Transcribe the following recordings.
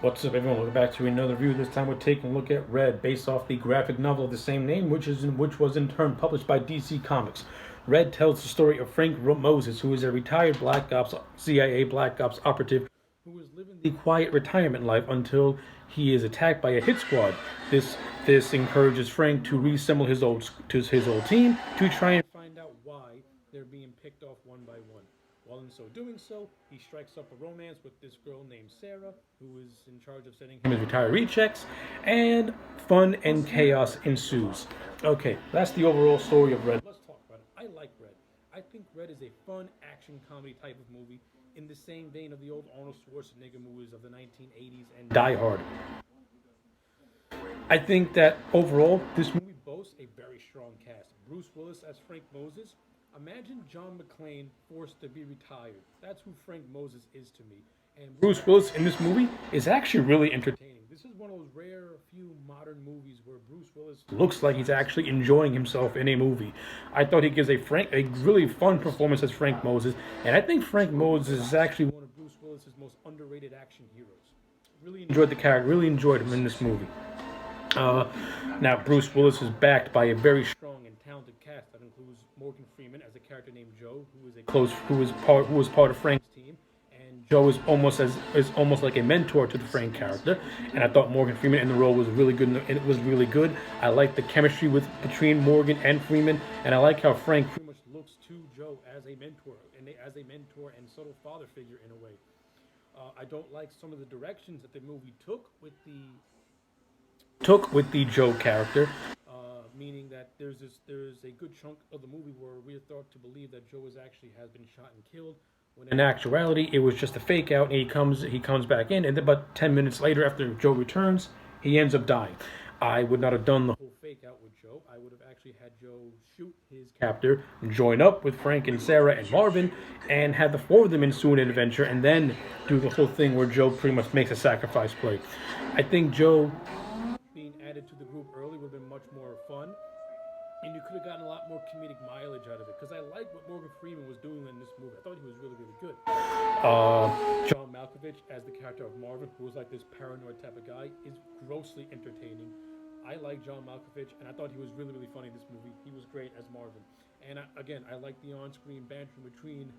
What's up, everyone? Welcome back to another review. This time we're taking a look at Red, based off the graphic novel of the same name, which was in turn published by DC Comics. Red tells the story of Frank Moses, who is a retired CIA Black Ops operative who is living the quiet retirement life until he is attacked by a hit squad. This encourages Frank to reassemble his old team to try and find out why they're being picked off one by one. While in so doing so, he strikes up a romance with this girl named Sarah, who is in charge of sending him his retiree checks, and fun and chaos ensues. Okay, that's the overall story of Red. Let's talk about it. I like Red. I think Red is a fun action comedy type of movie in the same vein of the old Arnold Schwarzenegger movies of the 1980s and Die Hard. I think that overall, this movie boasts a very strong cast. Bruce Willis as Frank Moses. Imagine John McClane forced to be retired. That's who Frank Moses is to me. And Bruce Willis in this movie is actually really entertaining. This is one of those rare few modern movies where Bruce Willis looks like he's actually enjoying himself in a movie. I thought he gives a really fun performance as Frank Moses, and I think Frank Moses is actually one of Bruce Willis's most underrated action heroes. Really enjoyed the character. Really enjoyed him in this movie. Uh, Now, Bruce Willis is backed by a very strong and talented cast that includes Morgan Freeman as a character named Joe, who was part of Frank's team, and Joe is almost like a mentor to the Frank character. And I thought Morgan Freeman in the role was really good. And it was really good. I like the chemistry between Morgan and Freeman, and I like how Frank pretty much looks to Joe as a mentor and subtle father figure in a way. I don't like some of the directions that the movie took with the Joe character, meaning that there's a good chunk of the movie where we're thought to believe that Joe has been shot and killed, when in actuality it was just a fake out, and he comes back in, and then but 10 minutes later, after Joe returns, he ends up dying. I would not have done the whole fake out with Joe. I would have actually had Joe shoot his captor, join up with Frank and Sarah and Marvin, and have the four of them ensue an adventure, and then do the whole thing where Joe pretty much makes a sacrifice play. I think Joe being added to the group early would have been much more fun, and you could have gotten a lot more comedic mileage out of it. Because I like what Morgan Freeman was doing in this movie. I thought he was really, really good. John Malkovich as the character of Marvin, who was like this paranoid type of guy, is grossly entertaining. I like John Malkovich, and I thought he was really, really funny in this movie. He was great as Marvin. And again, I like the on-screen banter between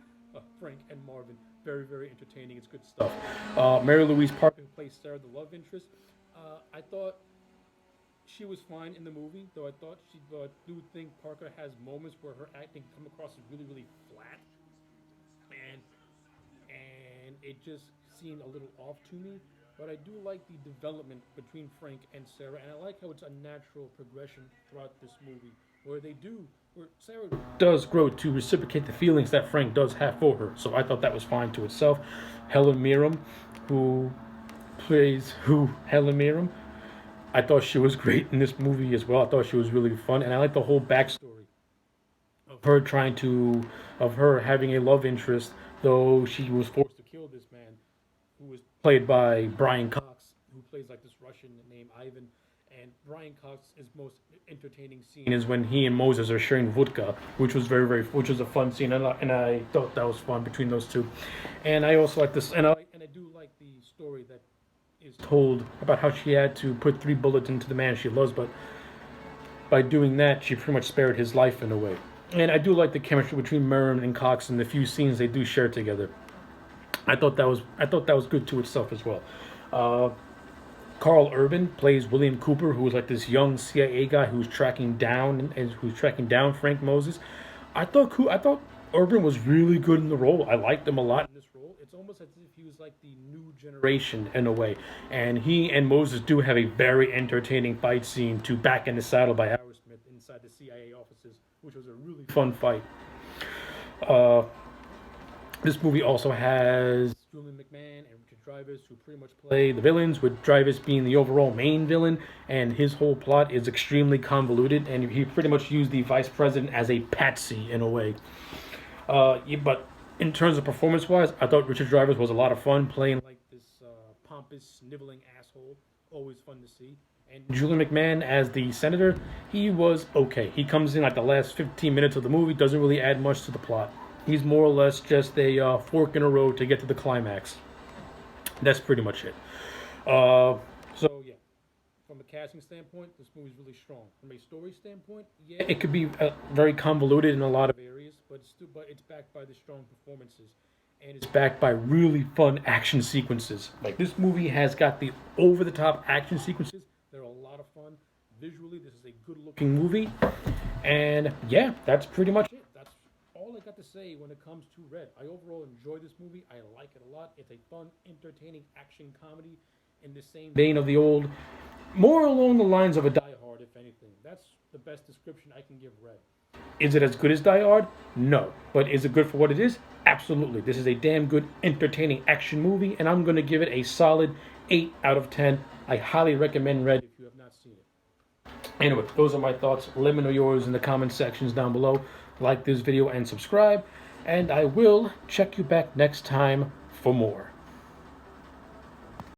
Frank and Marvin. Very, very entertaining. It's good stuff. Mary Louise Parker, who plays Sarah, the love interest. I thought she was fine in the movie, though I do think Parker has moments where her acting come across as really, really flat, and it just seemed a little off to me. But I do like the development between Frank and Sarah, and I like how it's a natural progression throughout this movie, where Sarah does grow to reciprocate the feelings that Frank does have for her. So I thought that was fine to itself. Helen Mirren, who Helen Mirren, I thought she was great in this movie as well. I thought she was really fun, and I like the whole backstory of her of her having a love interest, though she was forced to kill this man, who was played by Brian Cox, who plays like this Russian named Ivan. And Brian Cox's most entertaining scene is when he and Moses are sharing vodka, which was a fun scene, and I thought that was fun between those two. And I also like this, and I do like the story that is told about how she had to put 3 bullets into the man she loves, but by doing that, she pretty much spared his life in a way. And I do like the chemistry between Merrin and Cox and the few scenes they do share together. I thought that was good to itself as well. Uh, Carl Urban plays William Cooper, who is like this young CIA guy who's tracking down Frank Moses. I thought Urban was really good in the role. I liked him a lot in this role. It's almost as if he was like the new generation in a way. And he and Moses do have a very entertaining fight scene to Back in the Saddle by Aerosmith inside the CIA offices, which was a really fun fight. Uh, this movie also has Julian McMahon and Richard Dreyfuss, who pretty much play the villains, with Dreyfuss being the overall main villain, and his whole plot is extremely convoluted, and he pretty much used the vice president as a patsy in a way. Yeah, but in terms of performance-wise, I thought Richard Dreyfuss was a lot of fun playing like this pompous, sniveling asshole. Always fun to see. And Julian McMahon as the senator, he was okay. He comes in like the last 15 minutes of the movie, doesn't really add much to the plot. He's more or less just a fork in a road to get to the climax. That's pretty much it. So yeah, from a casting standpoint, this movie's really strong. From a story standpoint, yeah, it could be very convoluted in a lot of areas, but it's backed by the strong performances, and it's backed by really fun action sequences. Like this movie has got the over-the-top action sequences. They're a lot of fun. Visually, this is a good-looking movie, and yeah, that's pretty much it. That's all I got to say when it comes to Red. I overall enjoy this movie. I like it a lot. It's a fun, entertaining action comedy in the same vein of the old, more along the lines of a Die Hard, if anything. That's the best description I can give Red. Is it as good as Die Hard? No. But is it good for what it is? Absolutely. This is a damn good, entertaining action movie, and I'm going to give it a solid 8 out of 10. I highly recommend Red if you have not seen it. Anyway, those are my thoughts. Let me know yours in the comment sections down below. Like this video and subscribe, and I will check you back next time for more.